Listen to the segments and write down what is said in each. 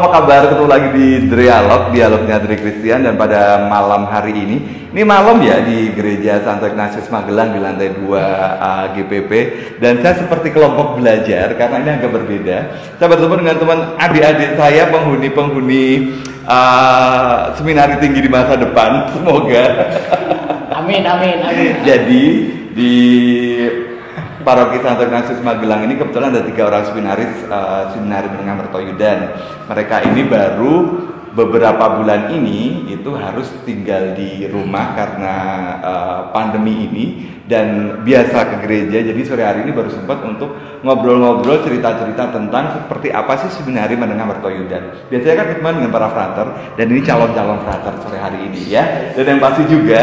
kabar? Ketemu lagi di Dialognya Tri Christian, dan pada malam hari ini malam ya di Gereja Santo Ignatius Magelang di lantai 2 GPP, dan saya seperti kelompok belajar karena ini agak berbeda. Saya bertemu dengan teman adik-adik saya penghuni seminari tinggi di masa depan, semoga. Amin. Jadi di Paroki Santo Ignatius Magelang ini kebetulan ada 3 orang seminari menengah Mertoyudan. Mereka ini baru beberapa bulan ini itu harus tinggal di rumah karena pandemi ini, dan biasa ke gereja. Jadi sore hari ini baru sempat untuk ngobrol-ngobrol, cerita-cerita tentang seperti apa sih seminari menengah Mertoyudan. Biasanya kan ketemu dengan para frater, dan ini calon-calon frater sore hari ini ya. Dan yang pasti juga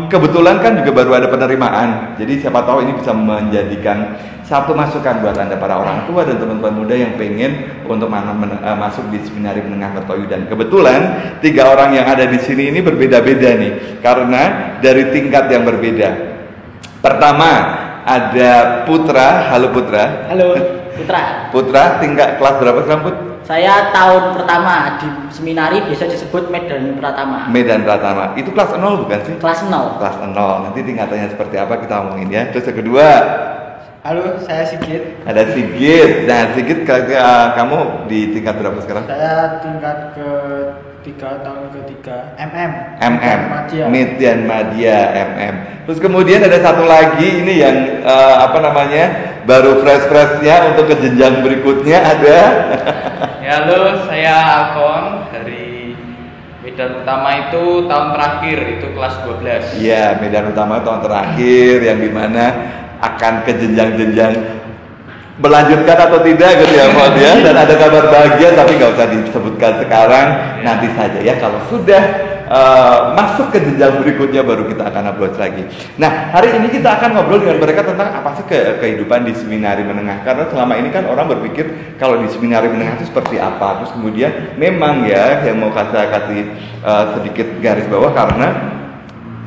kebetulan kan juga baru ada penerimaan. Jadi siapa tahu ini bisa menjadikan satu masukan buat Anda para orang tua dan teman-teman muda yang pengen untuk masuk di seminari menengah Mertoyudan. Kebetulan 3 orang yang ada di sini ini berbeda-beda nih, karena dari tingkat yang berbeda. Pertama ada Putra. Halo Putra. Halo Putra. Putra tingkat kelas berapa sekarang, Put? Saya tahun pertama di seminari, biasa disebut Medan Pratama. Medan Pratama. Itu kelas 0 bukan sih? Kelas 0. Kelas 0. Nanti tingkatannya seperti apa kita omongin ya. Terus yang kedua, halo, saya Sigit. ada Sigit. Nah, Sigit, kamu di tingkat berapa sekarang? Saya tingkat ke-3, tahun ke-3, MM. Median Madya MM. Terus kemudian ada satu lagi ini yang baru fresh-freshnya untuk ke jenjang berikutnya ada. Ya, halo, saya Alfon dari Medan Utama, itu tahun terakhir, itu kelas 12. Iya, Medan Utama tahun terakhir, yang dimana akan ke jenjang-jenjang melanjutkan atau tidak gitu ya Pak ya. Dan ada kabar bahagia tapi nggak usah disebutkan sekarang, nanti saja ya. Kalau sudah masuk ke jenjang berikutnya baru kita akan upload lagi. Nah, hari ini kita akan ngobrol dengan mereka tentang apa sih kehidupan di seminari menengah. Karena selama ini kan orang berpikir kalau di seminari menengah itu seperti apa. Terus kemudian memang ya yang mau saya kasih sedikit garis bawah, karena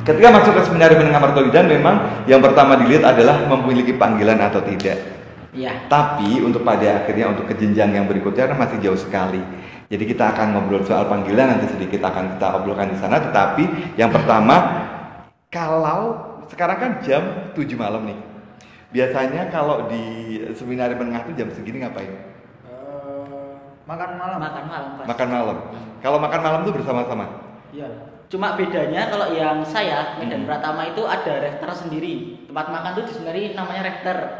ketika masuk ke seminari menengah Mertoyudan memang yang pertama dilihat adalah memiliki panggilan atau tidak. Iya. Tapi untuk pada akhirnya untuk ke jenjang yang berikutnya kan masih jauh sekali. Jadi kita akan ngobrol soal panggilan, nanti sedikit akan kita obrolkan di sana. Tetapi yang pertama, kalau sekarang kan jam 7 malam nih. Biasanya kalau di seminari menengah itu jam segini ngapain? Makan malam. Makan malam. Kalau makan malam itu bersama-sama? Iya. Cuma bedanya kalau yang saya Medan Pratama itu ada refter sendiri. Tempat makan tuh di seminari namanya refter.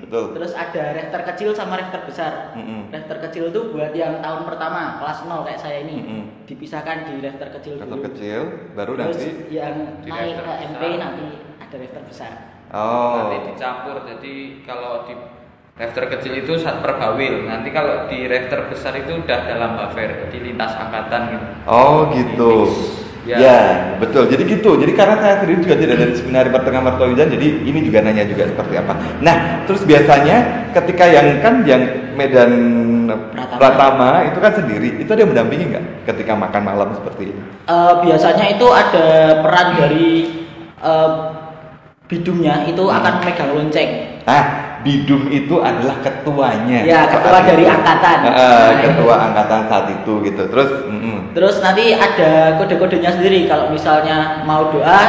Betul. Terus ada refter kecil sama refter besar. Refter kecil itu buat yang tahun pertama, kelas 0 kayak saya ini. Dipisahkan di refter kecil dulu. Refter kecil, baru terus nanti yang di naik refter ke MP besar. nanti ada refter besar. Nanti dicampur, jadi kalau di refter kecil itu saat perbawil, nanti kalau di refter besar itu udah dalam buffer, jadi lintas angkatan gitu. Oh gitu. Ya, betul. Jadi gitu. Jadi karena saya sendiri juga tidak dari seminari menengah Mertoyudan, jadi ini juga nanya juga seperti apa. Nah, terus biasanya ketika yang Medan Pratama itu kan sendiri, itu ada yang mendampingi nggak ketika makan malam seperti ini? Biasanya itu ada peran dari bidumnya itu akan megang lonceng. Bidum itu adalah ketuanya. Ya, ketua dari angkatan. Ketua angkatan saat itu gitu. Terus nanti ada kode-kodenya sendiri. Kalau misalnya mau doa,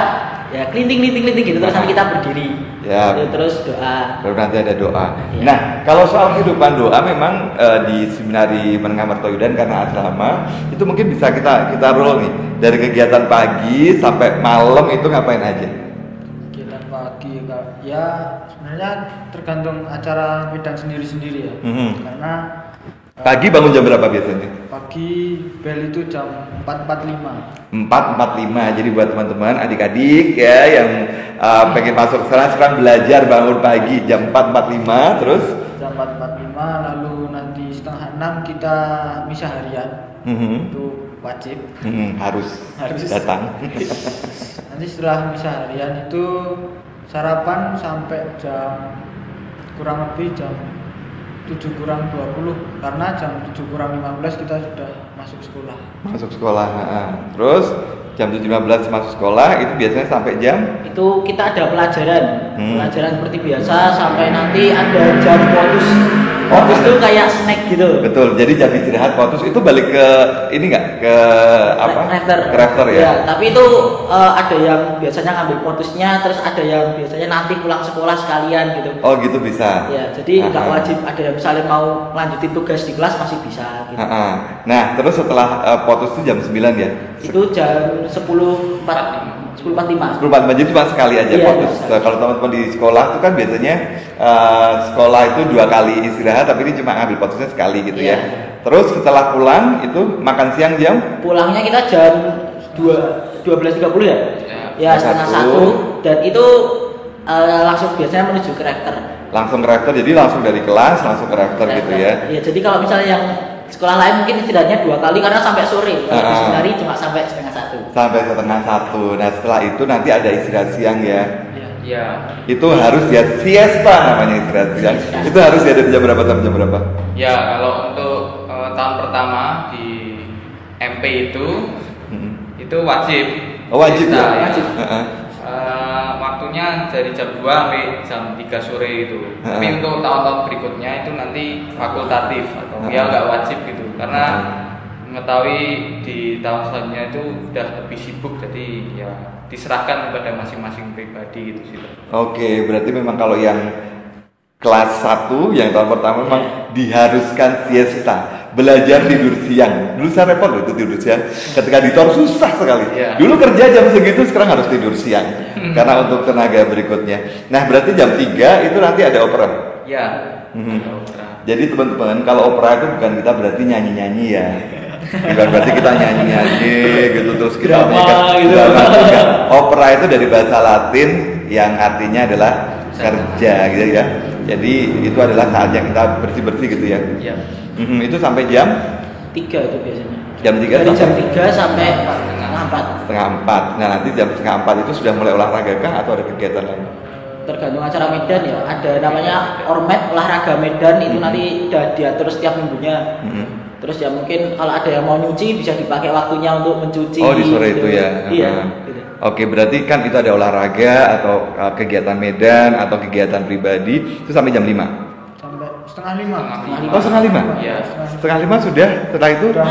ya klinting gitu. Terus nanti kita berdiri. Ya. Terus doa. Baru nanti ada doa. Ya. Nah, kalau soal kehidupan doa memang di seminari menengah Mertoyudan karena asrama itu mungkin bisa kita roll nih dari kegiatan pagi sampai malam itu ngapain aja? Kegiatan pagi ya sebenarnya tergantung acara Medan sendiri-sendiri ya. Karena pagi bangun jam berapa biasanya? Pagi bel itu jam 4.45. 4.45. Jadi buat teman-teman adik-adik ya yang pengen masuk sana sekarang belajar bangun pagi jam 4.45 terus jam 4.45, lalu nanti setengah 6 kita misa harian. Itu wajib. Harus datang. Nanti setelah misa harian itu sarapan sampai jam kurang lebih jam 7:20, karena jam 7:15 kita sudah masuk sekolah. Terus jam 7.15 masuk sekolah, itu biasanya sampai jam? Itu kita ada pelajaran. Pelajaran seperti biasa sampai nanti ada jam modus. Potus itu kayak snack gitu. Betul. Jadi jam istirahat Potus itu balik ke ini nggak ke apa? Rafter. Ke Rafter ya. Ya, tapi itu ada yang biasanya ngambil Potusnya, terus ada yang biasanya nanti pulang sekolah sekalian gitu. Oh gitu bisa. Ya, jadi nggak wajib, ada yang misalnya mau lanjutin tugas di kelas masih bisa gitu. Nah, terus setelah Potus itu jam 9 ya? Itu jam 10.45. Jadi cuma sekali aja Potus. Kalau teman-teman di sekolah itu kan biasanya sekolah itu 2 kali istirahat, tapi ini cuma ngambil Potusnya sekali gitu ya. Terus setelah pulang itu makan siang jam? Pulangnya kita jam 12.30 ya? Ya, setengah 1. Dan itu langsung biasanya menuju ke Rafter. Langsung ke Rafter, jadi langsung dari kelas langsung ke Rafter gitu ya? Iya, jadi kalau misalnya yang sekolah lain mungkin istirahatnya 2 kali karena sampai sore. Kalau di Sunari cuma sampai setengah 1. Sampai setengah 1. Nah setelah itu nanti ada istirahat siang ya? Iya. Itu harus ya siesta namanya istirahat siang. Itu harus ya dari jam berapa sampai jam berapa? Ya kalau untuk tahun pertama di MP itu wajib. Oh wajib ya? Wajib. Waktunya dari jam 2 sampai jam 3 sore itu. Tapi untuk tahun-tahun berikutnya itu nanti fakultatif atau ya nggak wajib gitu. Karena mengetahui di tahun selanjutnya itu sudah lebih sibuk, jadi ya diserahkan kepada masing-masing pribadi gitu sih. Oke, berarti memang kalau yang kelas 1 yang tahun pertama memang diharuskan siesta. Belajar tidur siang. Dulu saya repot loh itu tidur siang. Ketika ditor susah sekali. Dulu kerja jam segitu, sekarang harus tidur siang. Karena untuk tenaga berikutnya. Nah, berarti jam 3 itu nanti ada opera. Ya. Ada opera. Jadi teman-teman, kalau opera itu bukan kita berarti nyanyi-nyanyi ya. Bukan berarti kita nyanyi-nyanyi gitu terus kita gitu. Opera itu dari bahasa Latin yang artinya adalah kerja gitu ya. Jadi itu adalah saat yang kita bersih-bersih gitu ya. Iya. Itu sampai jam 3 itu biasanya. Jam 3 dari jam 3 sampai setengah 4. Setengah 4. Nah, nanti jam setengah 4 itu sudah mulai olahraga kah atau ada kegiatan lain? Tergantung acara Medan ya. Ada namanya Ormed, olahraga Medan itu nanti udah diatur setiap minggunya. Terus ya mungkin kalau ada yang mau nyuci bisa dipakai waktunya untuk mencuci. Oh, di sore gitu. itu ya. Iya. Gitu. Oke, berarti kan itu ada olahraga atau kegiatan Medan atau kegiatan pribadi itu sampai jam 5. Sampai setengah 5. Oh, setengah 5? Iya. Setengah 5 sudah, setelah itu Sudah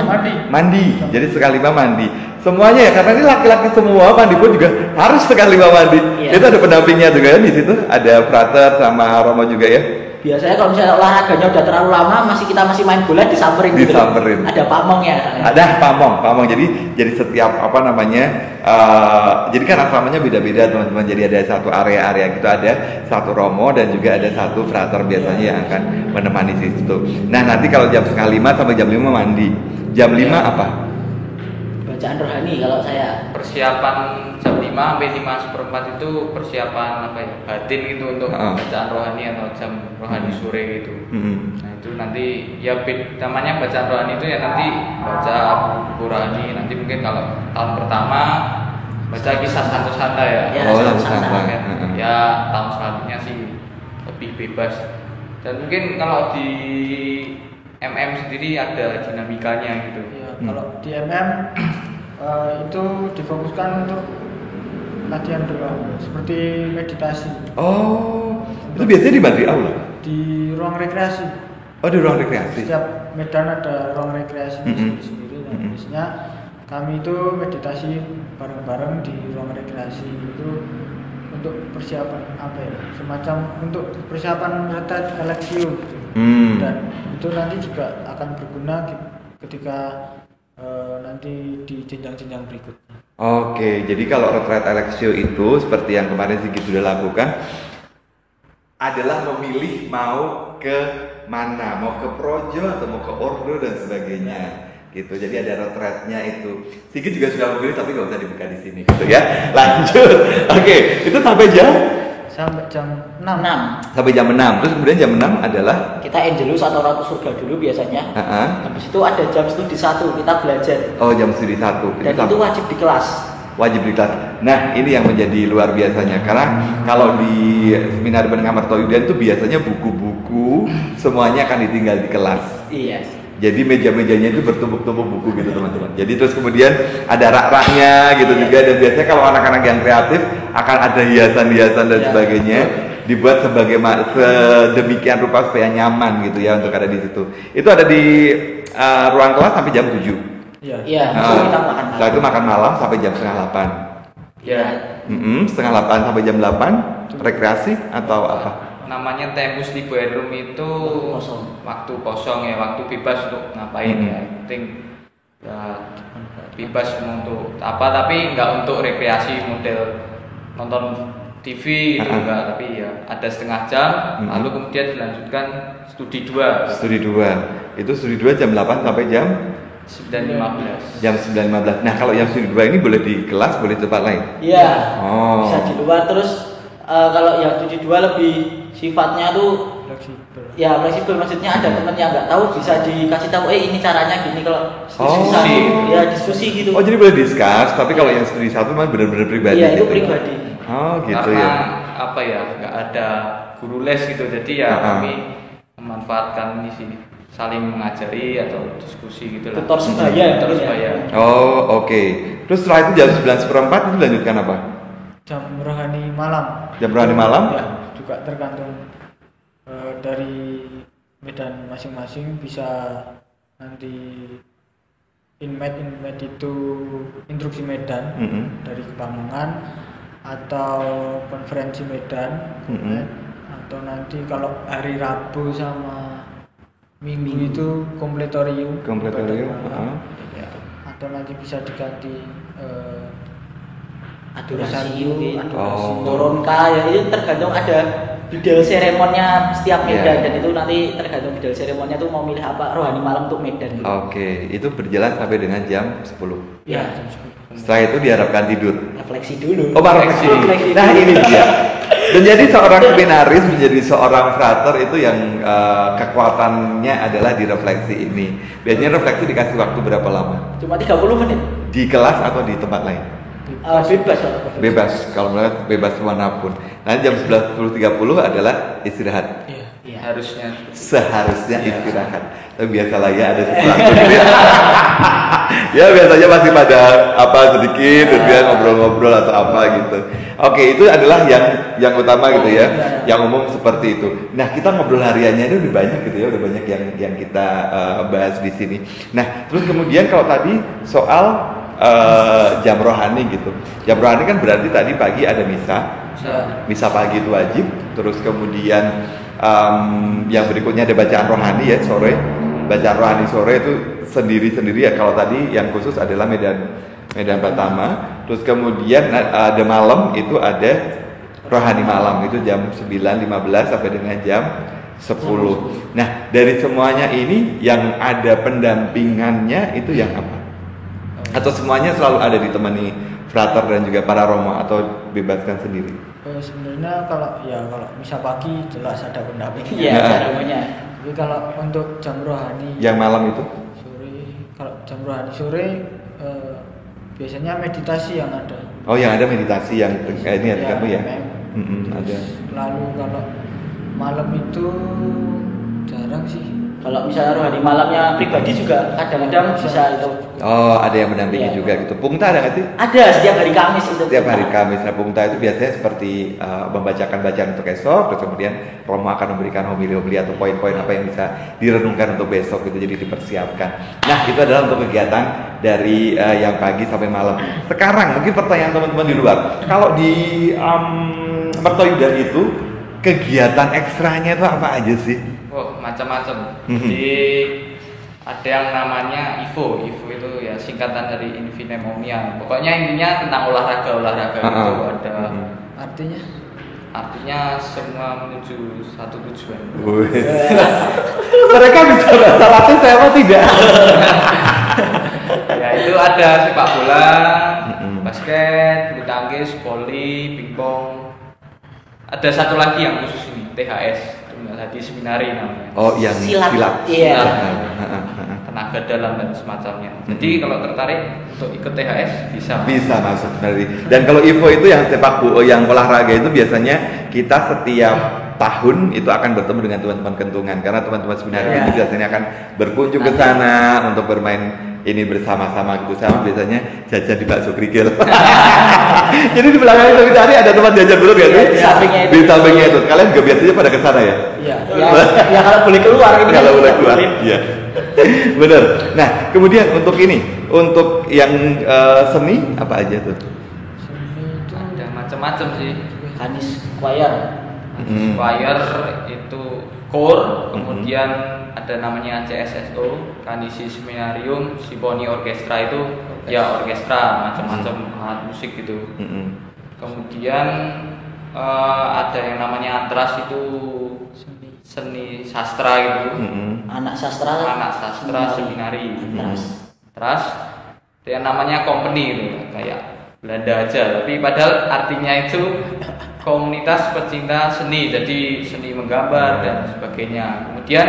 mandi. Jadi setengah 5 mandi. Semuanya ya, karena ini laki-laki semua mandi pun juga harus setengah 5 mandi. Iya. Itu ada pendampingnya juga kan di situ, ada frater sama Romo juga ya. Biasanya kalau misalnya olahraganya udah terlalu lama, kita masih main bola disamperin. Disamperin. Ada pamong ya. Ada pamong. Jadi setiap jadi kan asramanya beda-beda teman-teman. Jadi ada satu area gitu, ada satu Romo dan juga ada satu frater biasanya yang akan menemani di situ. Nah, nanti kalau jam setengah 5 sampai jam 5 mandi. Jam 5 apa? Bacaan rohani kalau saya. Persiapan jam 5 sampai 5:04 itu persiapan batin gitu untuk bacaan rohani atau jam rohani sore gitu. Nah itu nanti ya namanya bacaan rohani itu ya nanti baca buku rohani. Nanti mungkin kalau tahun pertama baca kisah Santo ya. Santo. Ya tahun selanjutnya sih lebih bebas. Dan mungkin kalau di MM sendiri ada dinamikanya gitu. Ya, kalau di MM itu difokuskan untuk latihan doa seperti meditasi. Oh, itu biasanya di mana? Di aula? Di ruang rekreasi. Oh, di ruang rekreasi. Setiap Medan ada ruang rekreasi sendiri. Dan biasanya kami itu meditasi bareng-bareng di ruang rekreasi itu untuk persiapan semacam untuk persiapan retret Alexio gitu. Dan itu nanti juga akan berguna ketika nanti di jenjang-jenjang berikutnya. Oke, jadi kalau retret Alexio itu seperti yang kemarin Sigit sudah lakukan adalah memilih mau ke mana, mau ke Projo atau mau ke Ordo dan sebagainya. Gitu. Jadi ada retretnya itu. Sigit juga sudah memilih tapi nggak usah dibuka di sini gitu ya. Lanjut. Oke, itu sampai jam 6. Sampai jam 6. Terus kemudian jam 6 adalah kita Angelus atau Ratu Surga dulu biasanya. Habis itu ada jam studi 1 kita belajar. Oh, jam studi 1. Dan itu wajib di kelas. Nah, ini yang menjadi luar biasanya karena kalau di seminar Benang Amartoyudan itu biasanya buku-buku semuanya akan ditinggal di kelas. Iya. Jadi meja-mejanya itu bertumpuk-tumpuk buku gitu teman-teman. Jadi terus kemudian ada rak-raknya gitu juga dan biasanya kalau anak-anak yang kreatif akan ada hiasan-hiasan dan sebagainya. dibuat sedemikian rupa supaya nyaman gitu ya untuk ada di situ. Itu ada di ruang kelas sampai jam 7. Iya. Iya, langsung kita makan malam. Setelah itu makan malam sampai jam setengah 8. Ya, Setengah 8 sampai jam 8 rekreasi atau apa? namanya Tempus Liberum itu Kosong. waktu kosong ya, waktu bebas untuk ngapain ya. Penting ya bebas untuk apa, tapi nggak untuk rekreasi model nonton TV gitu enggak, tapi ya ada setengah jam lalu kemudian dilanjutkan studi 2. Studi 2. Itu studi 2 jam 8 sampai jam 9.15. jam 9.15. Nah, kalau yang studi 2 ini boleh di kelas, boleh di tempat lain. Iya. Oh. Bisa di luar. Terus kalau yang studi 2 lebih sifatnya tuh Fleksibel. ya fleksibel, maksudnya ada teman yang nggak tahu bisa dikasih tahu ini caranya gini, kalau bisa ya diskusi gitu. Oh, jadi boleh discuss, tapi kalau yang studi 1 memang benar-benar pribadi. Iya, itu gitu. pribadi. Oh, gitu Karena ya. apa ya, nggak ada guru les gitu, jadi ya kami memanfaatkan ini sih, saling mengajari atau diskusi gitu lah. Tutor sebaya. Tutor sebaya. Oh, oke. Terus setelah itu jam 11.15 itu dilanjutkan apa? Jam rohani malam. Jam rohani malam? Ya, juga tergantung dari medan masing-masing, bisa nanti inmet itu instruksi medan dari Kepamungan, atau konferensi medan, atau nanti kalau hari Rabu sama Minggu itu kompletorium. Ya. Atau nanti bisa diganti Adorasi, Rosarium, Toronka, ya itu tergantung ada bidal seremonnya setiap medan, dan itu nanti tergantung bidal seremonnya tuh mau milih apa rohani malam untuk medan gitu. Oke, itu berjalan sampai dengan jam 10. Ya, Setelah itu diharapkan tidur. refleksi dulu. Oh, refleksi. Nah, ini dia. Menjadi seorang seminaris, menjadi seorang frater itu yang kekuatannya adalah di refleksi ini. Biasanya refleksi dikasih waktu berapa lama? Cuma 30 menit. Di kelas atau di tempat lain? Bebas. Bebas, kalau melihat bebas manapun. Nanti jam 11.30 adalah istirahat. Iya. Harusnya Seharusnya istirahat. Tapi biasalah ya, ada sesuatu gitu ya. Ya biasanya masih pada sedikit gitu ya, ngobrol-ngobrol atau apa gitu. Oke, itu adalah yang utama gitu ya, yang umum seperti itu. Nah, kita ngobrol hariannya ini udah banyak gitu ya, udah banyak yang kita bahas di sini. Nah, terus kemudian kalau tadi soal jam rohani gitu. Jam rohani kan berarti tadi pagi ada misa pagi itu wajib. Terus kemudian yang berikutnya ada bacaan rohani ya sore. Bacaan rohani sore itu sendiri-sendiri ya. Kalau tadi yang khusus adalah medan pertama. Terus kemudian ada malam itu ada rohani malam itu jam 9.15 sampai dengan jam 10. Nah, dari semuanya ini yang ada pendampingannya itu yang apa? Atau semuanya selalu ada ditemani frater dan juga para romo, atau bebaskan sendiri? Sebenarnya kalau misa pagi jelas ada pendampingnya. Iya, caranya. Tapi kalau untuk jam rohani Yang malam itu? sore, kalau jam rohani sore biasanya meditasi yang ada. Oh, yang ada meditasi yang ini ada kamu ya? Ada. Lalu kalau malam itu jarang sih. Kalau misalnya rohani malamnya pribadi juga kadang-kadang bisa itu. Oh, ada yang mendampingi Iya. juga gitu. Pungta ada nggak sih? Ada setiap hari Kamis itu. Setiap hari Kamis. Nah, Pungta itu biasanya seperti membacakan bacaan untuk esok, terus kemudian Romo akan memberikan homili-homili atau poin-poin apa yang bisa direnungkan untuk besok gitu, jadi dipersiapkan. Nah, itu adalah untuk kegiatan dari yang pagi sampai malam. Sekarang mungkin pertanyaan teman-teman di luar, kalau di Mertoyudan itu kegiatan ekstranya itu apa aja sih? Oh, macam-macam. Jadi ada yang namanya IVO. IVO itu ya singkatan dari Infinem Omnia. Pokoknya intinya tentang olahraga itu ada. Artinya semua menuju satu tujuan. Mereka bisa bahasa Latin, saya mau tidak. Ya itu ada sepak bola, basket, bulu tangkis, voli, pingpong. Ada satu lagi yang khusus ini, THS. Tadi seminari namanya. Oh, yang silat. Iya. Tenaga dalam dan semacamnya. Jadi kalau tertarik untuk ikut THS bisa masuk dari. Dan kalau IVO itu yang sepak bola, yang olahraga itu biasanya kita setiap tahun itu akan bertemu dengan teman-teman kentungan, karena teman-teman seminari itu biasanya akan berkunjung ke sana untuk bermain ini bersama-sama gitu. Sama biasanya jajan di bakso kerikil. Jadi di belakang itu tadi ada tempat jajan dulu ya? Di sampingnya itu. Di sampingnya itu. Kalian juga biasanya pada ke sana ya? Iya. Ya kalau boleh keluar ini. Kalau boleh keluar. Iya. Benar. Nah, kemudian untuk ini, untuk yang seni apa aja tuh? Seni itu Ada macam-macam sih. Kanis choir. Choir itu core, kemudian ada namanya CSSO, Kanisi Seminarium Symphony Orchestra itu ya orkestra macam-macam alat musik gitu. Kemudian ada yang namanya Antras itu seni sastra gitu. Anak sastra seminari. Antras. Yang namanya company itu kayak Belanda aja, tapi padahal artinya itu komunitas pecinta seni, jadi seni menggambar dan sebagainya. Kemudian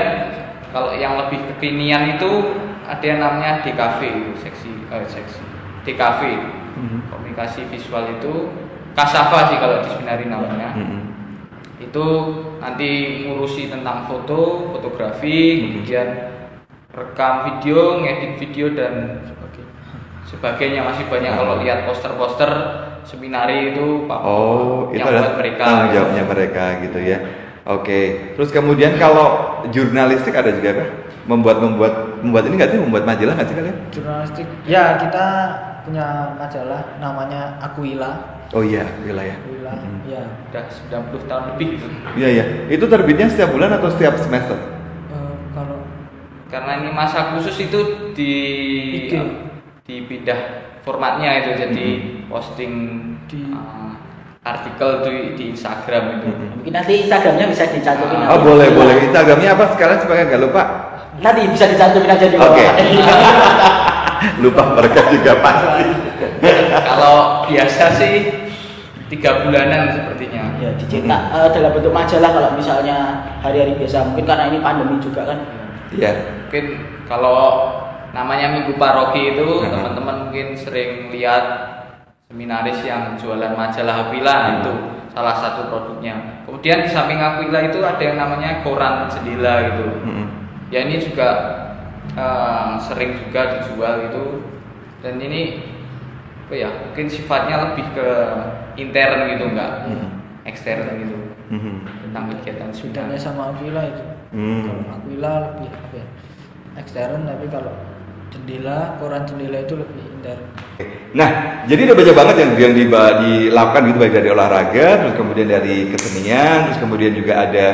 kalau yang lebih kekinian itu ada yang namanya DKV, seksi DKV, komunikasi visual itu Kasava sih kalau di seminari namanya. Itu nanti ngurusi tentang fotografi, kemudian rekam video, ngedit video dan sebagainya. Masih banyak kalau lihat poster-poster seminari itu Pak. Itu yang buat mereka. Tanggung jawabnya mereka gitu ya. Oke. Terus kemudian kalau jurnalistik ada juga kan? Membuat ini nggak sih? Membuat majalah nggak sih kalian? jurnalistik. Ya, kita punya majalah namanya Aquila. Oh iya, wilayah. Aquila. Ya. Udah 90 tahun lebih. Iya iya. Itu terbitnya setiap bulan atau setiap semester? Kalau Karena ini masa khusus itu IG. dipindah formatnya itu jadi posting Di- artikel di Instagram itu. Mungkin nanti Instagramnya bisa dicantumin. Oh boleh. Instagramnya apa sekarang supaya nggak lupa? Nanti bisa dicantumin aja di bawah. Oke. Lupa mereka juga pasti. Kalau biasa sih 3 bulanan sepertinya. Ya dicetak dalam bentuk majalah kalau misalnya hari-hari biasa. Mungkin karena ini pandemi juga kan. Iya. Mungkin kalau namanya Minggu Paroki itu teman-teman mungkin sering lihat seminaris yang jualan majalah Aquila, itu salah satu produknya. Kemudian di samping Aquila itu ada yang namanya koran jendela gitu. Ya ini juga sering juga dijual itu. Dan ini apa ya? Mungkin sifatnya lebih ke intern gitu, enggak ekstern gitu. Tentang kegiatan bedanya seminar. sama Aquila itu. Kalau Aquila lebih apa ya, ekstern, tapi kalau koran jendela itu lebih intern. Nah, jadi udah banyak banget yang dilakukan gitu, baik dari olahraga, terus kemudian dari kesenian, terus kemudian juga ada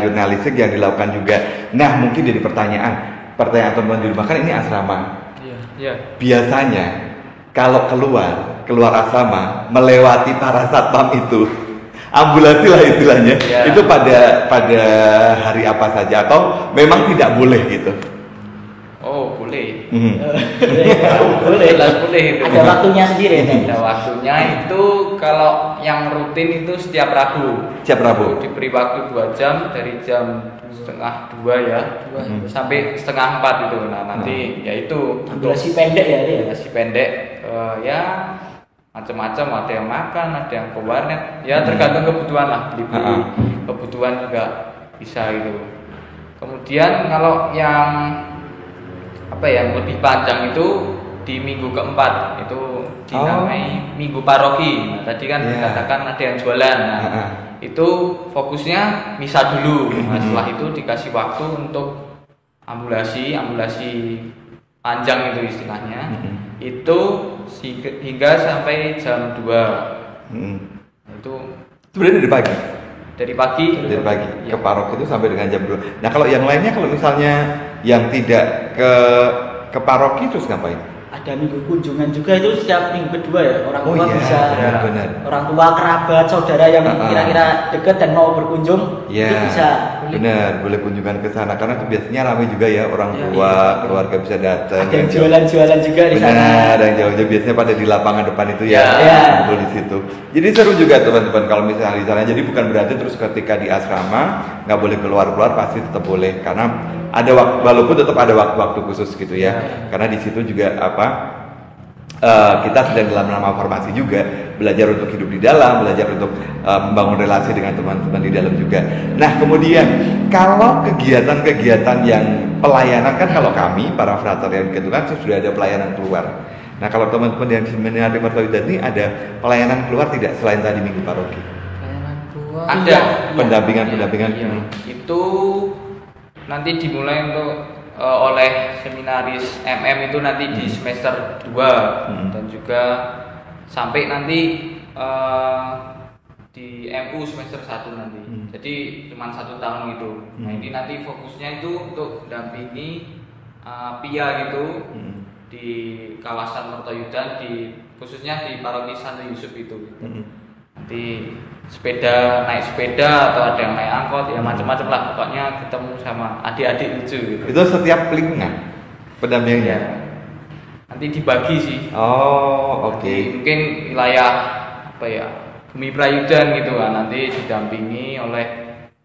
jurnalistik yang dilakukan juga. Nah, mungkin jadi pertanyaan teman-teman di rumah, kan ini asrama. Iya. Biasanya kalau keluar asrama melewati para satpam itu, ambulasi lah istilahnya, Ya. itu pada hari apa saja atau memang tidak boleh gitu? Oh, boleh. Boleh. Jelas boleh itu. Ada waktunya sendiri ya. Ada waktunya itu kalau yang rutin itu setiap Rabu. Setiap Rabu. Diberi waktu 2 jam dari jam 1:30 ya sampai 3:30 itu. Nah nanti ya itu Ambulasi pendek ya dia. durasi pendek ya macam-macam, ada yang makan, ada yang ke warnet, ya tergantung kebutuhan lah, beli kebutuhan juga bisa gitu. Kemudian kalau yang yang lebih panjang itu di minggu keempat itu dinamai Minggu Paroki. Nah, tadi kan dikatakan ada yang jualan. Nah, itu fokusnya misa dulu. Nah, setelah itu dikasih waktu untuk ambulasi panjang itu istilahnya. Itu hingga sampai jam 2. Itu Sebenarnya dari pagi. dari pagi Ke parok itu sampai dengan jam 2. Nah, kalau yang lainnya, kalau misalnya yang tidak ke paroki terus ngapain? Ada minggu kunjungan juga itu setiap minggu kedua ya. Orang tua bisa benar. orang tua, kerabat, saudara yang kira-kira dekat dan mau berkunjung itu bisa. Benar, boleh kunjungan ke sana karena itu biasanya ramai juga ya, orang tua, keluarga bisa datang. Ada yang jualan-jualan juga di sana. Benar, ada yang jauh-jauh biasanya pada di lapangan depan itu ya, kumpul di situ. Jadi seru juga teman-teman kalau misalnya di sana. Jadi bukan berarti terus ketika di asrama nggak boleh keluar-keluar, pasti tetap boleh karena ada waktu, walaupun tetap ada waktu-waktu khusus gitu ya. Karena di situ juga kita sedang dalam nama formasi juga, belajar untuk hidup di dalam, belajar untuk membangun relasi dengan teman-teman di dalam juga. Nah kemudian kalau kegiatan-kegiatan yang pelayanan kan, kalau kami para frater yang gitu kan sudah ada pelayanan keluar. Nah kalau teman-teman yang seminari Mertoyudan ini ada pelayanan keluar tidak selain tadi minggu paroki? Pelayanan keluar. Ada pendampingan. Iya. Itu nanti dimulai untuk oleh seminaris MM itu nanti di semester 2 dan juga sampai nanti di MU semester 1 nanti. Jadi cuma 1 tahun itu. Nah ini nanti fokusnya itu untuk dampingi PIA gitu di kawasan Mertoyudan, khususnya di paroki Santo Yusuf itu. Nanti naik sepeda atau ada yang naik angkot ya macam-macam lah, pokoknya ketemu sama adik-adik lucu gitu. Itu setiap lingkungan pendampingnya. Ya. Nanti dibagi sih. Oh, oke. Mungkin wilayah Bumi Prayudan gitu kan, nanti didampingi oleh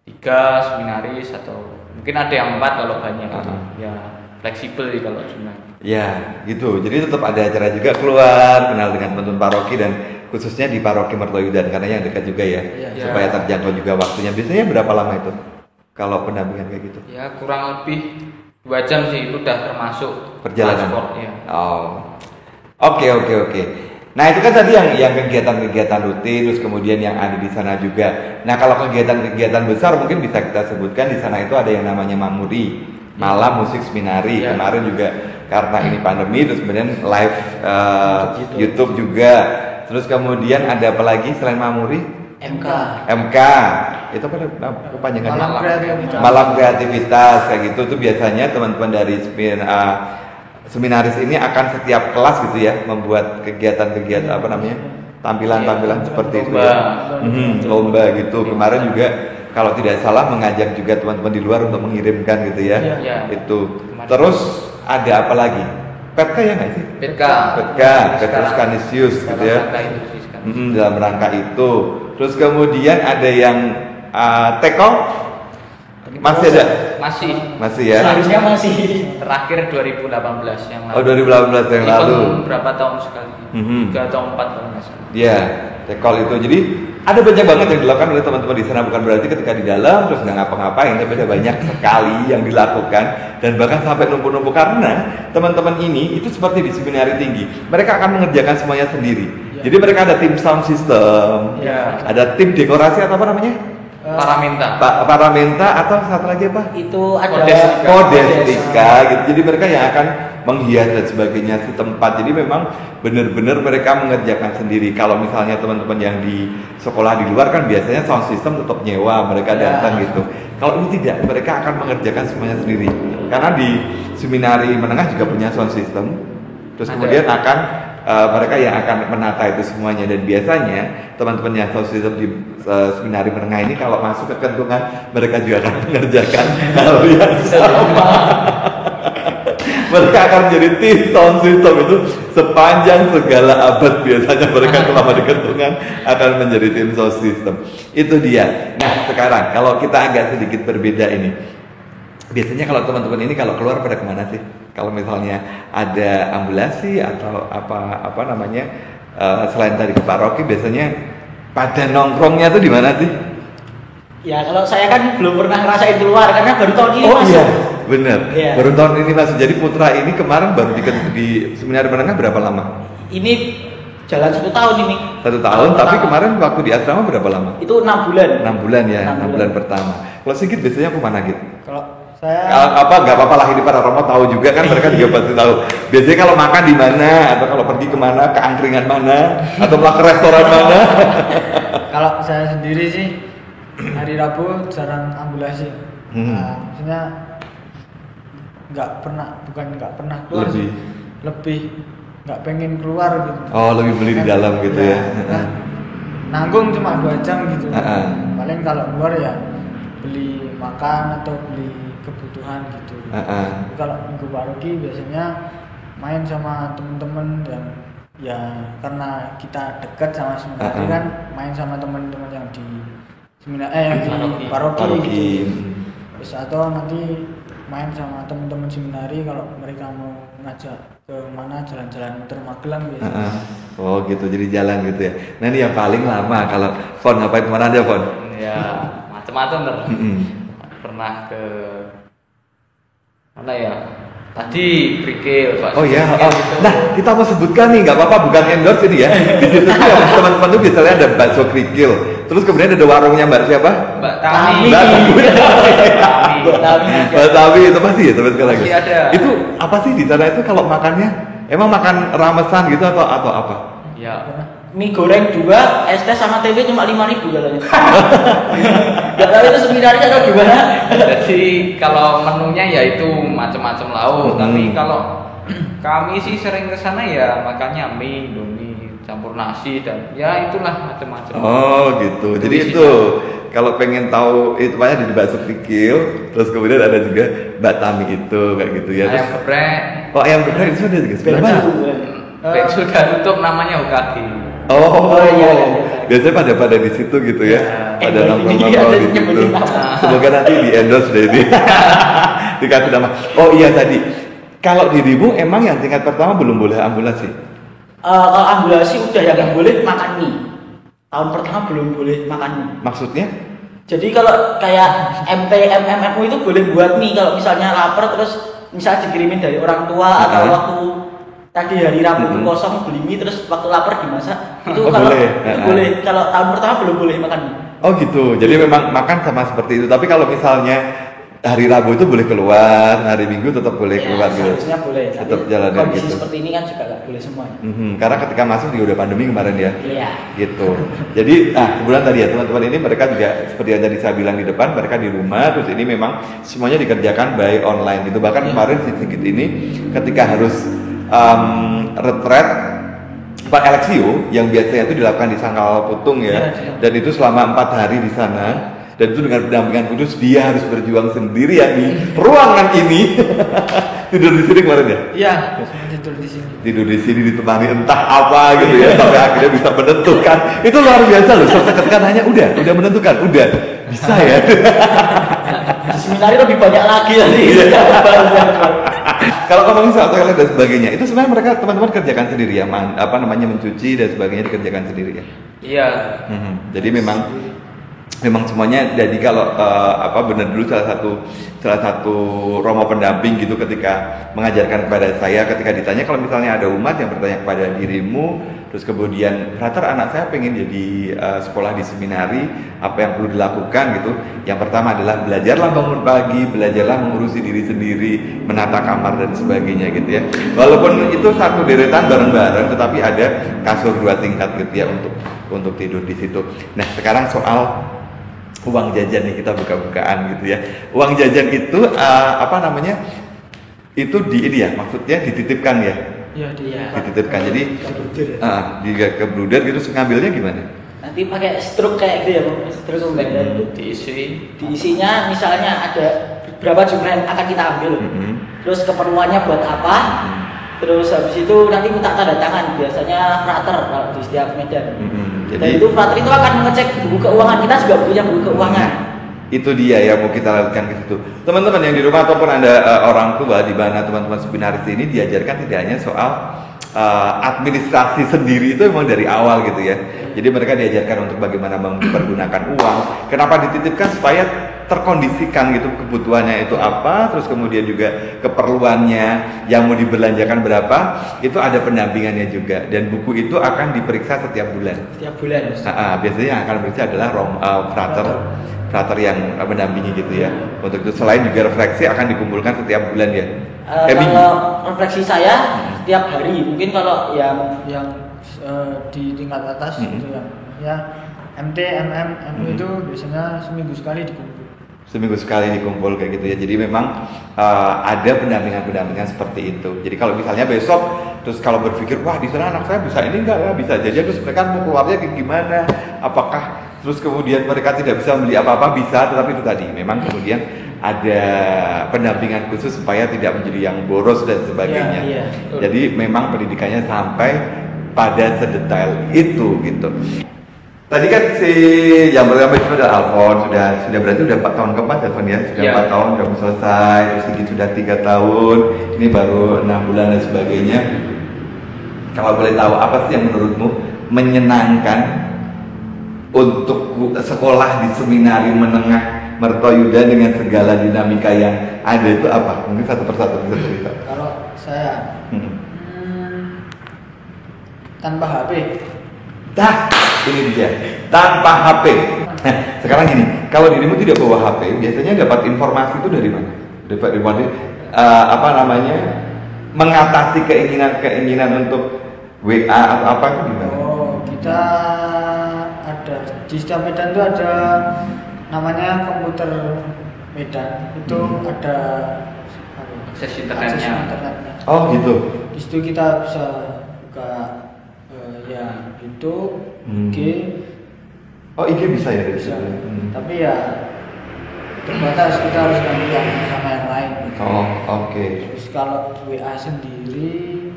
3 seminaris atau mungkin ada yang 4 kalau banyak. Ya fleksibel sih kalau cuma. Ya, gitu. Jadi tetap ada acara juga keluar, kenal dengan teman-teman paroki dan khususnya di paroki Mertoyudan karena yang dekat juga ya, supaya terjangkau juga waktunya. Biasanya berapa lama itu kalau pendampingan kayak gitu? Ya kurang lebih 2 jam sih, itu udah termasuk perjalanan. Transport, ya. Oh, oke. Nah itu kan tadi yang kegiatan-kegiatan rutin, terus kemudian yang ada di sana juga. Nah kalau kegiatan-kegiatan besar mungkin bisa kita sebutkan di sana itu ada yang namanya Mamuri, malam musik seminari. Kemarin juga karena ini pandemi, terus kemudian live YouTube juga. Terus kemudian ada apa lagi selain Mamuri? MK. Itu apa kepanjangannya? Malam kreativitas kayak gitu. Tuh biasanya teman-teman dari seminaris ini akan setiap kelas gitu ya membuat kegiatan-kegiatan tampilan-tampilan seperti itu ya. Lomba gitu. Kemarin juga kalau tidak salah mengajak juga teman-teman di luar untuk mengirimkan gitu ya. Itu. Terus ada apa lagi? Petka ya nggak sih? Petka Petrus Canisius gitu ya. Dalam rangka itu. Terus kemudian ada yang Teko masih ada? Masih ya. Seharusnya masih. Terakhir 2018 yang lalu. Oh 2018 yang lalu. Berapa tahun sekali? 3 atau 4 kalau nggak salah. Iya, Tekol itu. Jadi ada banyak banget yang dilakukan oleh teman-teman di sana, bukan berarti ketika di dalam terus nggak ngapa-ngapain, tapi ada banyak sekali yang dilakukan dan bahkan sampai numpuk-numpuk karena teman-teman ini itu seperti di seminari tinggi, mereka akan mengerjakan semuanya sendiri. Jadi mereka ada tim sound system, ada tim dekorasi atau apa namanya? Paramenta atau satu lagi apa? Itu ada Podestika gitu. Jadi mereka yang akan menghias dan sebagainya si tempat. Jadi memang benar-benar mereka mengerjakan sendiri. Kalau misalnya teman-teman yang di sekolah di luar kan biasanya sound system tetap nyewa, mereka datang gitu. Kalau ini tidak, mereka akan mengerjakan semuanya sendiri. Karena di seminari menengah juga punya sound system. Terus kemudian mereka yang akan menata itu semuanya, dan biasanya teman-teman yang sound system di seminari menengah ini kalau masuk ke kentungan mereka juga akan mengerjakan hal yang sama. Mereka akan menjadi tim sound system itu sepanjang segala abad, biasanya mereka selama di kentungan akan menjadi tim sound system. Itu dia. Nah sekarang kalau kita agak sedikit berbeda ini, biasanya kalau teman-teman ini kalau keluar pada kemana sih? Kalau misalnya ada ambulasi atau apa namanya selain tadi ke paroki, biasanya pada nongkrongnya tuh di mana sih? Ya kalau saya kan belum pernah ngerasain keluar karena baru tahun ini masuk. Iya, bener. Yeah. Baru tahun ini masuk. Jadi putra ini kemarin baru di seminari menengah berapa lama? Ini jalan 1 tahun ini. 1 tahun, tapi kemarin waktu di asrama berapa lama? Itu 6 bulan. 6 bulan ya, 6 bulan pertama. Kalau Sigit biasanya kemana gitu? Kalau saya nggak apa-apa lah, ini para Romo tahu juga kan, mereka juga pasti tahu. Biasanya kalau makan di mana, atau kalau pergi kemana, ke angkringan mana, atau malah ke restoran mana? Kalau saya sendiri sih hari Rabu jarang ambulasi. Maksudnya bukan nggak pernah keluar, lebih nggak pengen keluar gitu. Oh, lebih beli di dalam gitu ya. Nanggung cuma 2 jam gitu. Paling kalau keluar ya beli makan atau beli kebutuhan gitu. Kalau minggu paroki biasanya main sama temen-temen, dan ya karena kita dekat sama seminari kan, main sama teman-teman yang di yang di paroki gitu. Terus atau nanti main sama teman-teman seminari kalau mereka mau ngajak ke mana jalan-jalan muter Magelang biasanya. Oh gitu, jadi jalan gitu ya. Nah ini yang paling lama kalau Fon ngapain kemana aja Fon? Ya macam-macam ter. Pernah ke mana ya? Tadi Krikil, Pak. Oh ya, Gitu. nah kita mau sebutkan nih, nggak apa-apa, bukan endorse ini ya. Di situ tuh teman-teman tuh biasanya ada bakso Krikil, terus kemudian ada warungnya Mbak siapa? Mbak Tami. Mbak Tami. Tami itu masih ya sampai sekarang. Masih ada. Itu apa sih di sana itu kalau makannya? Emang makan ramesan gitu atau apa? Ya. Mie goreng juga, es teh sama tempe cuma 5.000 katanya. Gak tahu itu sebenarnya atau gimana. Jadi kalau menunya ya itu macam-macam lauk, tapi kalau kami sih sering ke sana ya makannya mie, indomie, campur nasi dan ya itulah macam-macam. Oh gitu. Jadi itu kalau pengen tahu itu banyak di bakso Krikil, terus kemudian ada juga Mbak Tami itu kayak gitu ya. Ayam geprek. Oh ayam geprek itu ada juga sebelah mana? Sudah tutup namanya Hokage. Oh, iya. Biasanya pada di situ gitu ya, pada nongkrong-nongkrong di situ. Nyebutin Semoga nanti di endorse deh ini, dikasih nama. Oh iya tadi, kalau dirimu emang yang tingkat pertama belum boleh ambulasi? Kalau ambulasi udah yang nggak boleh makan mie. Tahun pertama belum boleh makan mie. Maksudnya? Jadi kalau kayak MT, MMMU itu boleh buat mie kalau misalnya lapar terus misalnya dikirimin dari orang tua atau waktu tadi hari Rabu itu kosong beli mie terus waktu lapar dimasak itu kalau boleh. itu boleh. Kalau tahun pertama belum boleh makan mie. Oh gitu. Jadi memang makan sama seperti itu. Tapi kalau misalnya hari Rabu itu boleh keluar, hari Minggu tetap boleh keluar gitu. Seharusnya boleh. Tetap Tapi jalan kondisi gitu. seperti ini kan juga nggak boleh semuanya. Karena ketika masuk juga udah pandemi kemarin ya. Iya. Gitu. Jadi kemudian tadi ya teman-teman ini mereka juga seperti yang tadi saya bilang di depan, mereka di rumah terus ini memang semuanya dikerjakan by online gitu. Bahkan kemarin si Sigit ini ketika harus retret Pak Alexio yang biasanya itu dilakukan di Sangkal Putung ya, dan itu selama 4 hari di sana, dan itu dengan pendampingan kudus dia harus berjuang sendirian di ruangan ini. Tidur di sini kemarin ya? Iya, tidur di sini. Tidur di sini ditemani entah apa gitu ya, sampai akhirnya bisa menentukan. Itu luar biasa loh. Ketika nanya udah menentukan, udah bisa ya. Di seminari lebih banyak lagi nanti. Kalau ngomongin soal toilet dan sebagainya, itu sebenarnya mereka teman-teman kerjakan sendiri ya, mencuci dan sebagainya dikerjakan sendiri ya. Iya. Jadi memang semuanya. Jadi kalau benar dulu salah satu romo pendamping gitu ketika mengajarkan kepada saya, ketika ditanya kalau misalnya ada umat yang bertanya kepada dirimu, terus kemudian frater anak saya pengen jadi sekolah di seminari, apa yang perlu dilakukan gitu. Yang pertama adalah belajarlah bangun pagi, belajarlah mengurusi diri sendiri, menata kamar dan sebagainya gitu ya. Walaupun itu satu deretan bareng-bareng, tetapi ada kasur 2 tingkat gitu ya untuk tidur di situ. Nah sekarang soal uang jajan nih, kita buka-bukaan gitu ya. Uang jajan itu itu ini ya, maksudnya dititipkan ya. Iya, Dititipkan. Jadi di kebluder gitu ngambilnya gimana? Nanti pakai struk kayak gitu ya, Bang. Struk pembayaran itu diisinya misalnya ada berapa jumlah yang akan kita ambil. Terus keperluannya buat apa? Terus habis itu nanti minta tanda tangan, biasanya frater kalau di setiap medan. Dan itu frater itu akan mengecek buku keuangan, kita juga punya buku keuangan. Itu dia ya mau kita lakukan ke situ. Teman-teman yang di rumah ataupun Anda orang tua di mana teman-teman seminaris ini diajarkan tidak hanya soal administrasi sendiri, itu memang dari awal gitu ya. Jadi mereka diajarkan untuk bagaimana mempergunakan uang. Kenapa dititipkan? Supaya terkondisikan gitu kebutuhannya itu apa, terus kemudian juga keperluannya yang mau dibelanjakan berapa, itu ada pendampingannya juga. Dan buku itu akan diperiksa setiap bulan. Setiap bulan. Biasanya yang akan diperiksa adalah frater yang mendampingi gitu ya. Untuk itu selain juga refleksi akan dikumpulkan setiap bulan ya. Kalau refleksi saya setiap hari, mungkin kalau yang di tingkat atas itu ya MT, MMU itu biasanya seminggu sekali dikumpul kayak gitu ya. Jadi memang ada pendampingan seperti itu. Jadi kalau misalnya besok terus kalau berpikir wah di sana anak saya bisa ini enggak ya, bisa jadi terus mereka mau keluarnya kayak gimana, apakah terus kemudian mereka tidak bisa beli apa-apa, bisa, tetapi itu tadi memang kemudian ada pendampingan khusus supaya tidak menjadi yang boros dan sebagainya. Iya. Jadi memang pendidikannya sampai pada sedetail itu gitu. Tadi kan si yang pertama itu adalah Alfon, sudah berarti udah 4 tahun keempat ya Alfon ya, sudah 4 tahun udah mau selesai, terus Sigit sudah 3 tahun, ini baru 6 bulan dan sebagainya. Kalau boleh tahu apa sih yang menurutmu menyenangkan untuk sekolah di seminari menengah Mertoyudan dengan segala dinamika yang ada itu apa? Mungkin satu persatu bisa cerita. Kalau saya tanpa HP. Ini dia, tanpa HP. Nah, sekarang gini, kalau dirimu tidak bawa HP, biasanya dapat informasi itu dari mana? Dapat mengatasi keinginan untuk WA atau apa itu gimana? Oh, kita ada di setiap Medan itu ada namanya komputer Medan, itu ada akses internetnya. Oh gitu. Di situ kita bisa buka ya YouTube, IG. Oh IG bisa ya dari situ. Tapi ya terbatas, kita harus gantian sama yang lain. Gitu. Oh oke. Terus kalau WA sendiri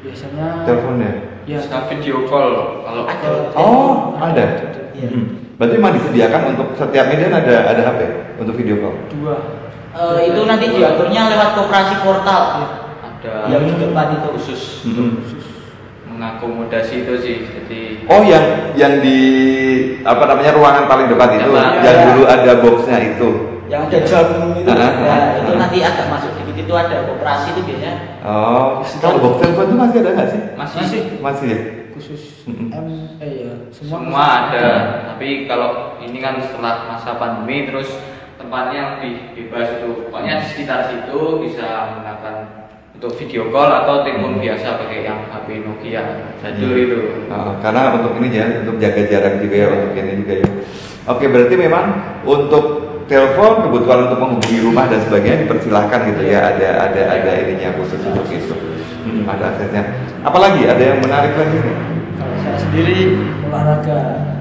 biasanya teleponnya. Ya. Bisa video call kalau Ada. Oh ada. Iya. Berarti memang disediakan untuk setiap medan ada HP untuk video call. 2. Itu nanti diaturnya lewat koperasi portal. ada Yang di depan itu khusus Mm-hmm. mengakomodasi itu sih. Jadi Oh yang di ruangan paling depan itu, Ya, yang ya. dulu ada boxnya itu. yang ada jarum itu. Ah, Itu nanti agak masuk dikit itu ada koperasi itu biasanya. Oh, kalau box telepon itu masih ada nggak sih? masih Masih ya. Khusus Mm-mm. ya semua ada, tapi kalau ini kan setelah masa pandemi terus tempatnya lebih bebas itu. Pokoknya di sekitar situ bisa menggunakan untuk video call atau telepon biasa pakai yang HP Nokia jadul itu. Karena untuk ini ya, untuk jaga jarak juga ya, untuk ini juga ya. Oke, berarti memang untuk telepon kebutuhan untuk menghubungi rumah dan sebagainya dipersilahkan gitu ya, ada ininya khusus untuk itu. Ada aksesnya. Apalagi ada yang menarik lagi nih? Kalau saya sendiri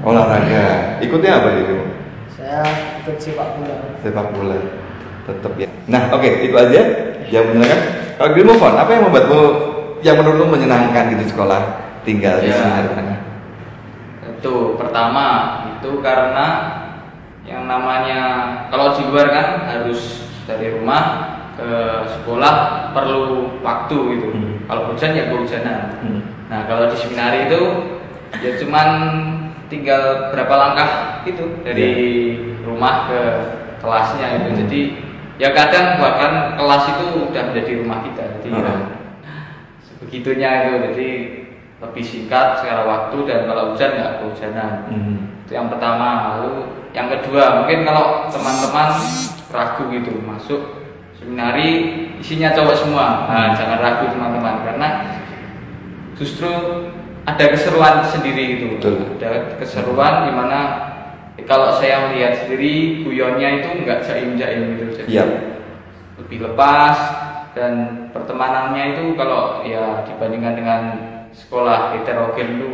Olahraga. Ikutnya apa itu? saya ikut sepak bola. Sepak bola. Tetap ya. Nah, oke, itu aja yang menyenangkan. Kalau dirimu Fon, apa yang membuatmu yang menurutmu menyenangkan di sekolah tinggal di Seminari Menengah? Itu pertama itu karena yang namanya kalau di luar kan harus dari rumah ke sekolah perlu waktu gitu. Kalau hujan ya kehujanan. Nah kalau di seminari itu ya cuman tinggal berapa langkah itu dari rumah ke kelasnya itu. Jadi ya kadang bahkan kelas itu udah menjadi rumah kita. Jadi ya, sebegitunya itu. Jadi lebih singkat secara waktu dan kalau hujan nggak kehujanan. Itu yang pertama. Lalu yang kedua mungkin kalau teman-teman ragu gitu masuk seminari isinya cowok semua, nah, jangan ragu teman-teman karena justru ada keseruan sendiri itu. Betul. Ada keseruan dimana kalau saya melihat sendiri guyonnya itu nggak jaim-jaim gitu, jadi lebih lepas dan pertemanannya itu kalau ya dibandingkan dengan sekolah heterogen itu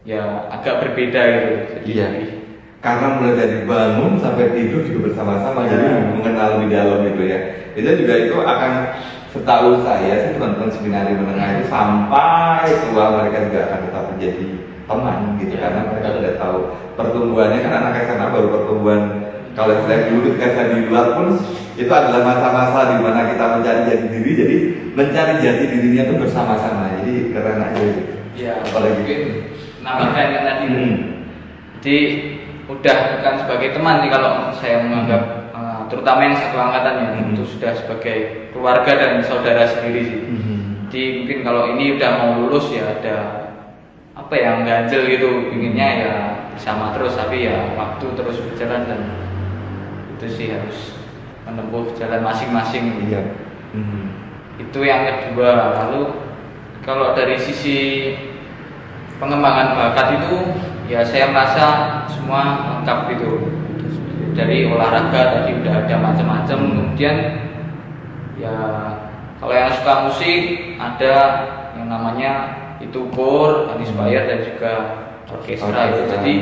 ya agak berbeda gitu. Jadi karena mulai dari bangun sampai tidur juga bersama-sama, jadi mengenal lebih dalam gitu ya. Itu juga itu akan, setahu saya sih teman-teman Seminari Menengah itu sampai tua mereka juga akan tetap menjadi teman gitu, karena mereka sudah tahu pertumbuhannya. Kan anak SMA baru pertumbuhan, kalau saya dulu ketika saya di luar pun itu adalah masa-masa di mana kita mencari jati diri, jadi mencari jati dirinya itu bersama-sama, jadi keren aja gitu. Ya, apalagi mungkin nambahkan yang tadi. Jadi udah bukan sebagai teman nih kalau saya menganggap, terutama yang satu angkatan ya, itu sudah sebagai keluarga dan saudara sendiri sih. Jadi mungkin kalau ini udah mau lulus ya ada apa yang ganjel gitu, inginnya ya bersama terus, tapi ya waktu terus berjalan dan itu sih harus menempuh jalan masing-masing. Itu yang kedua. Lalu kalau dari sisi pengembangan bakat itu ya saya merasa semua lengkap gitu. Dari olahraga tadi udah ada macam-macam, kemudian ya kalau yang suka musik ada yang namanya itu kor, inspire dan juga orkestra itu. Jadi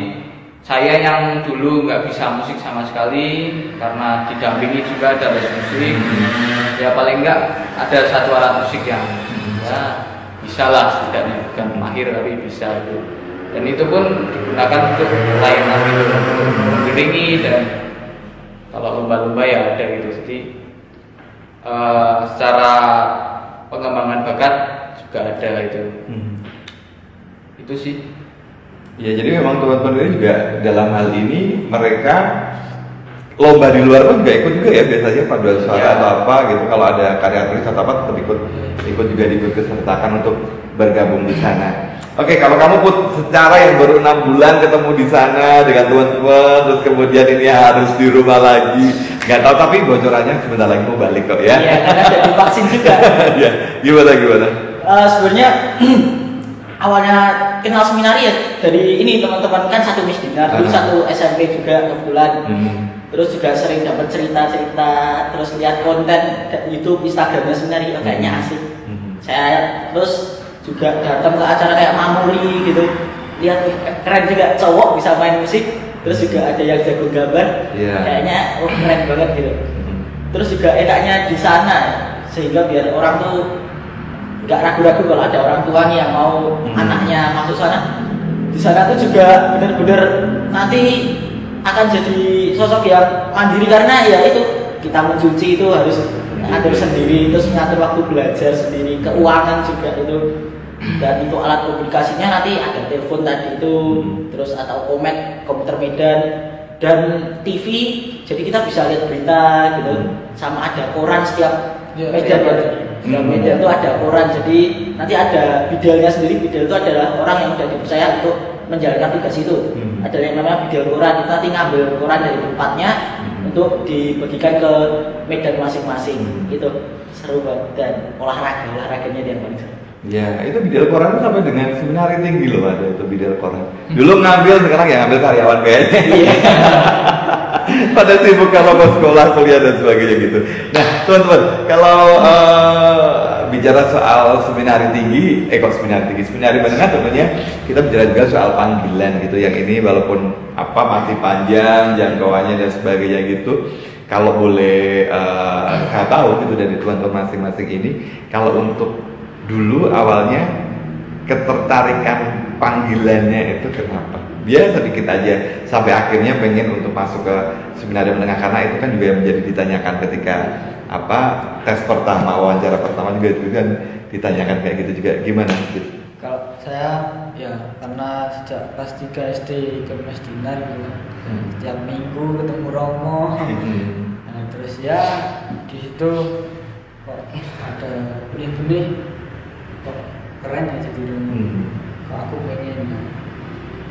saya yang dulu nggak bisa musik sama sekali karena didampingi juga ada les musik, ya paling nggak ada satu alat musik yang ya bisa lah, setidaknya bukan mahir tapi bisa itu. dan itu pun digunakan untuk layanan gitu, untuk mengiringi, dan kalau lomba-lomba ya ada gitu. Jadi secara pengembangan bakat juga ada itu. Itu sih. Ya, jadi memang teman-teman ini juga dalam hal ini mereka lomba di luar pun juga ikut juga ya, biasanya paduan suara atau apa gitu. Kalau ada karya tulis atau apa tetap ikut juga disertakan untuk bergabung di sana. Oke, kalau kamu Put, secara yang baru 6 bulan ketemu di sana dengan teman-teman, terus kemudian ini harus di rumah lagi, nggak tahu, tapi bocorannya sebentar lagi mau balik kok ya. Iya, karena ada divaksin juga. Ya, gimana? Sebenarnya awalnya kenal seminari ya dari ini, teman-teman kan satu misdinar, dulu satu SMP juga kebetulan. Terus juga sering dapat cerita-cerita, terus lihat konten YouTube, Instagramnya seminari, kayaknya asik. Saya terus juga datang ke acara kayak Mamuri gitu, lihat keren juga, cowok bisa main musik, terus juga ada yang jago gambar, kayaknya keren banget gitu. Terus juga enaknya di sana, sehingga biar orang tuh nggak ragu-ragu kalau ada orang tua nih yang mau anaknya masuk sana. Di sana tuh juga bener-bener nanti akan jadi sosok yang mandiri, karena ya itu kita mencuci itu harus ngatur sendiri, terus ngatur waktu belajar sendiri, keuangan juga itu. Dan untuk alat komunikasinya nanti ada telepon tadi itu, terus atau komputer Medan dan TV, jadi kita bisa lihat berita gitu, sama ada koran setiap Medan ya. Setiap Medan itu ada koran, jadi nanti ada bidalnya sendiri. Bidal itu adalah orang yang sudah dipercaya untuk menjalankan tugas itu. Ada yang namanya bidal koran, kita nanti ngambil koran dari tempatnya untuk dibagikan ke Medan masing-masing. Itu seru banget, dan olahraganya dia paling seru. Ya, itu bidal koran itu sampai dengan seminari tinggi loh, ada itu bidal koran. Dulu ngambil, sekarang ya ngambil karyawan kayaknya. Pada sibuk kalau mau sekolah, kuliah dan sebagainya gitu. Nah, teman-teman, kalau bicara soal seminari tinggi, seminari menengah tentunya kita bicara juga soal panggilan gitu. Yang ini walaupun masih panjang jangkauannya dan sebagainya gitu. Kalau boleh saya tahu gitu dari teman-teman masing-masing ini, kalau untuk dulu awalnya ketertarikan panggilannya itu kenapa? Dia sedikit aja sampai akhirnya pengen untuk masuk ke seminari menengah, karena itu kan juga yang menjadi ditanyakan ketika tes pertama, wawancara pertama juga itu kan ditanyakan kayak gitu juga. Gimana? Kalau saya ya karena sejak kelas 3 SD ikut mesdinar gitu. Setiap minggu ketemu Romo. Nah, terus ya di situ kok ada benih-benih kok keren ya jadi Romo. Kok aku pengen.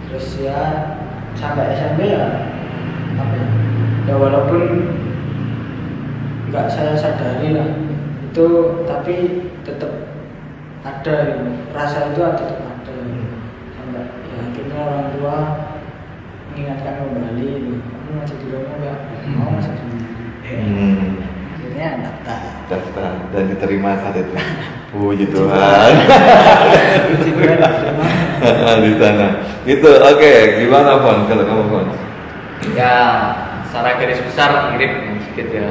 Terus ya sampai SMP ya ya walaupun nggak saya sadari lah itu, tapi tetap ada gitu. Rasa itu tetap ada sampai ya akhirnya orang tua mengingatkan kembali, kamu masih di Romo nggak mau masuk sini. Akhirnya daftar dan diterima saat itu. Puji Tuhan. Puji Tuhan diterima di sana. Itu oke. Gimana Fon? Kalau kamu Fon? Ya, secara garis besar mirip sedikit ya.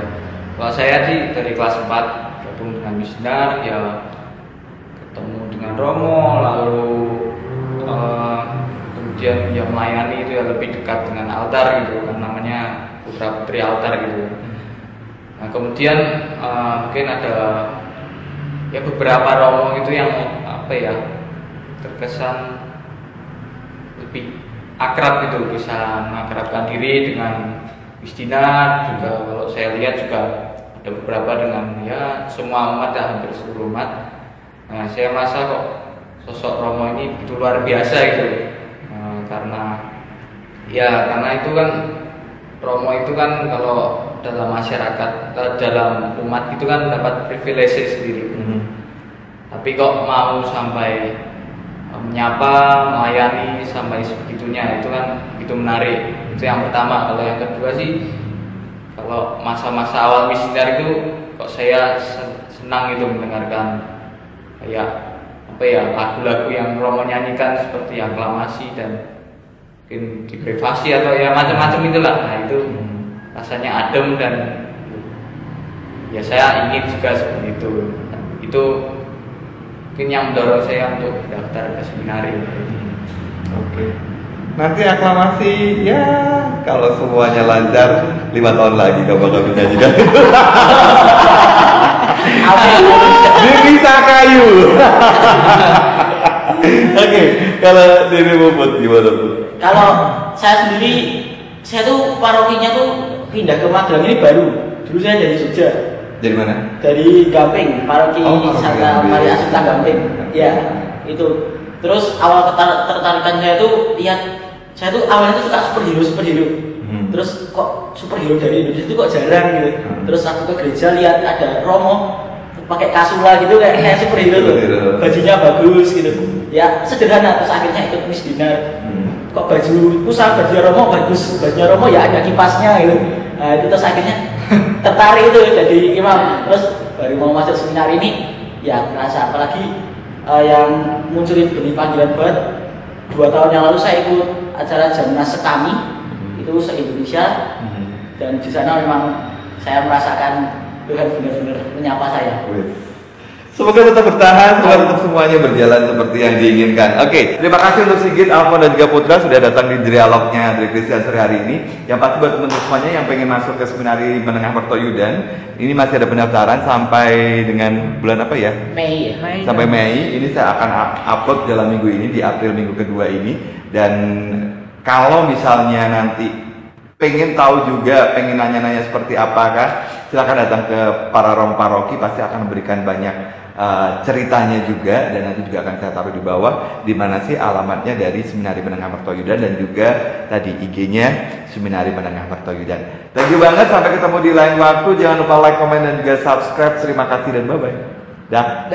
Kalau saya sih dari kelas 4 gabung dengan misdinar, ya ketemu dengan Romo, lalu kemudian ya melayani itu ya lebih dekat dengan altar gitu kan, namanya putra putri altar gitu. Nah kemudian mungkin ada ya beberapa Romo itu yang terkesan lebih akrab gitu, bisa mengakrabkan diri dengan misdinar. Juga kalau saya lihat juga ada beberapa dengan ya semua umat ya, hampir seluruh umat. Nah saya merasa kok sosok Romo ini begitu luar biasa gitu. Karena itu kan Romo itu kan kalau dalam masyarakat, dalam umat itu kan dapat privilege sendiri. Tapi kok mau sampai menyapa, melayani sampai sebegitunya, itu kan begitu menarik. Itu yang pertama. Kalau yang kedua sih, kalau masa-masa awal misdinar itu kok saya senang itu mendengarkan kayak lagu-lagu yang Romo nyanyikan seperti aklamasi dan mungkin di privasi atau ya macam-macam itulah. Nah itu rasanya adem dan ya saya ingin juga seperti itu. Itu mungkin yang mendorong saya untuk daftar ke seminari. Oke. Nanti aklamasi ya kalau semuanya lancar 5 tahun lagi kamu bakal menyanyikan itu. Bisa kayu. Oke, kalau Diri Puput gimana Bu? Kalau saya sendiri, saya tuh parokinya tuh pindah ke Magelang ini baru. Dulu saya dari Jogja. Dari mana? Dari Gamping, paroki Santa Gamping. Maria Assunta Gamping. Ya, itu. Terus awal tertarikan saya tuh lihat, saya tuh awalnya tuh suka superhero. Terus kok superhero dari Indonesia itu kok jarang gitu. Terus aku ke gereja lihat ada Romo pakai kasula gitu kayak superhero tuh. Bajunya bagus gitu. Ya sederhana, terus akhirnya ikut Miss Dinar. Kok baju pusat, baju Romo bagus, bajunya Romo ya ada kipasnya gitu. Nah itu terus akhirnya tertarik itu jadi imam. Terus baru mau masuk seminar ini ya kerasa, apalagi yang munculin benih panggilan buat 2 tahun yang lalu saya ikut acara Jamnas Sekami itu se-Indonesia dan di sana memang saya merasakan Tuhan benar-benar menyapa saya. Semoga tetap bertahan, semoga tetap semuanya berjalan seperti yang diinginkan. Oke, terima kasih untuk Sigit, Alfon dan juga Putra sudah datang di dialognya dari Christian sore hari ini. Yang pasti buat teman-teman semuanya yang pengen masuk ke Seminari Menengah Mertoyudan, ini masih ada pendaftaran sampai dengan bulan apa ya? Mei. Sampai Mei. Ini saya akan upload dalam minggu ini, di April minggu kedua ini. Dan kalau misalnya nanti pengen tahu juga, pengen nanya-nanya seperti apakah, silakan datang ke para rom paroki, pasti akan memberikan banyak ceritanya juga, dan nanti juga akan saya taruh di bawah di mana sih alamatnya dari Seminari Menengah Mertoyudan dan juga tadi IG-nya Seminari Menengah Mertoyudan. Thank you banget, sampai ketemu di lain waktu. Jangan lupa like, komen dan juga subscribe. Terima kasih dan bye bye. Dah.